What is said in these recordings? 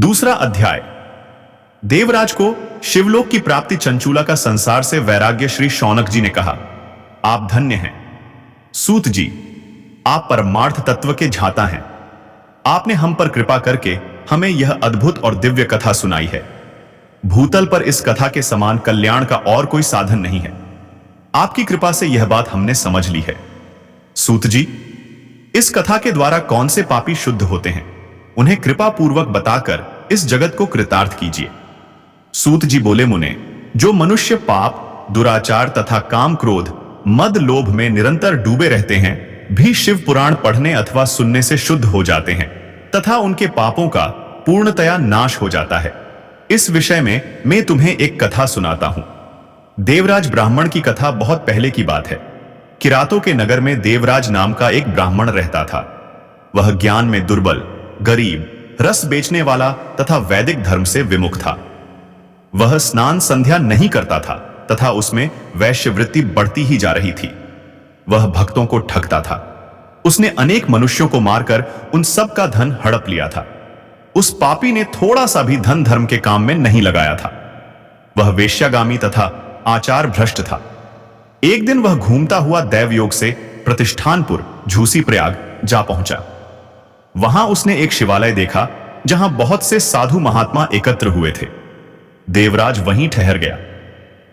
दूसरा अध्याय। देवराज को शिवलोक की प्राप्ति चंचूला का संसार से वैराग्य श्री शौनक जी ने कहा, आप धन्य हैं। सूत जी, आप परमार्थ तत्व के झाता हैं। आपने हम पर कृपा करके हमें यह अद्भुत और दिव्य कथा सुनाई है। भूतल पर इस कथा के समान कल्याण का और कोई साधन नहीं है। आपकी कृपा से यह बात हमने समझ ली है। सूत जी, इस कथा के द्वारा कौन से पापी शुद्ध होते हैं, उन्हें कृपा पूर्वक बताकर इस जगत को कृतार्थ कीजिए। सूत जी बोले, मुने, जो मनुष्य पाप, दुराचार तथा काम, क्रोध, मद, लोभ में निरंतर डूबे रहते हैं भी शिव पुराण पढ़ने अथवा सुनने से शुद्ध हो जाते हैं तथा उनके पापों का पूर्णतया नाश हो जाता है। इस विषय में मैं तुम्हें एक कथा सुनाता हूं। देवराज ब्राह्मण की कथा बहुत पहले की बात है। किरातों के नगर में देवराज नाम का एक ब्राह्मण रहता था। वह ज्ञान में दुर्बल, गरीब, रस बेचने वाला तथा वैदिक धर्म से विमुख था। वह स्नान संध्या नहीं करता था तथा उसमें वैश्यवृत्ति बढ़ती ही जा रही थी। वह भक्तों को ठगता था। उसने अनेक मनुष्यों को मारकर उन सब का धन हड़प लिया था। उस पापी ने थोड़ा सा भी धन धर्म के काम में नहीं लगाया था। वह वेश्यागामी तथा आचार भ्रष्ट था। एक दिन वह घूमता हुआ दैवयोग से प्रतिष्ठानपुर झूसी प्रयाग जा पहुंचा। वहां उसने एक शिवालय देखा जहां बहुत से साधु महात्मा एकत्र हुए थे। देवराज वहीं ठहर गया।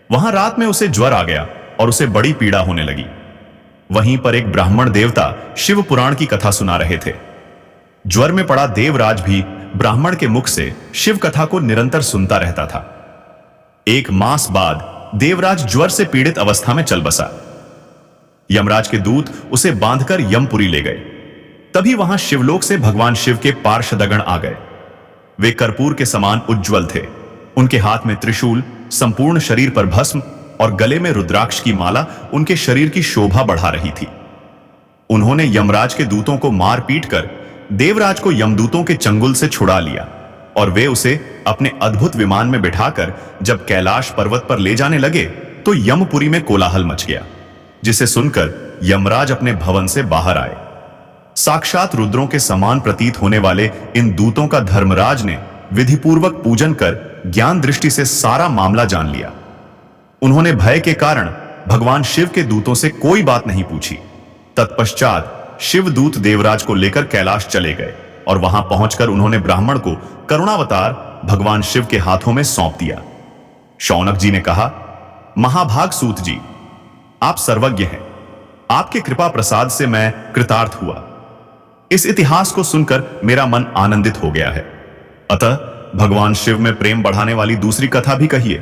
वहां रात में उसे ज्वर आ गया और उसे बड़ी पीड़ा होने लगी। वहीं पर एक ब्राह्मण देवता शिव पुराण की कथा सुना रहे थे। ज्वर में पड़ा देवराज भी ब्राह्मण के मुख से शिव कथा को निरंतर सुनता रहता था। एक मास बाद देवराज ज्वर से पीड़ित अवस्था में चल बसा। यमराज के दूत उसे बांधकर यमपुरी ले गए। तभी वहां शिवलोक से भगवान शिव के पार्षदगण आ गए। वे कर्पूर के समान उज्ज्वल थे। उनके हाथ में त्रिशूल, संपूर्ण शरीर पर भस्म और गले में रुद्राक्ष की माला उनके शरीर की शोभा बढ़ा रही थी। उन्होंने यमराज के दूतों को मार पीट कर देवराज को यमदूतों के चंगुल से छुड़ा लिया और वे उसे अपने अद्भुत विमान में बिठाकर जब कैलाश पर्वत पर ले जाने लगे तो यमपुरी में कोलाहल मच गया, जिसे सुनकर यमराज अपने भवन से बाहर आए। साक्षात रुद्रों के समान प्रतीत होने वाले इन दूतों का धर्मराज ने विधिपूर्वक पूजन कर ज्ञान दृष्टि से सारा मामला जान लिया। उन्होंने भय के कारण भगवान शिव के दूतों से कोई बात नहीं पूछी। तत्पश्चात शिवदूत देवराज को लेकर कैलाश चले गए और वहां पहुंचकर उन्होंने ब्राह्मण को करुणावतार भगवान शिव के हाथों में सौंप दिया। शौनक जी ने कहा, महाभाग सूत जी, आप सर्वज्ञ हैं। आपके कृपा प्रसाद से मैं कृतार्थ हुआ। इस इतिहास को सुनकर मेरा मन आनंदित हो गया है। अतः भगवान शिव में प्रेम बढ़ाने वाली दूसरी कथा भी कहिए।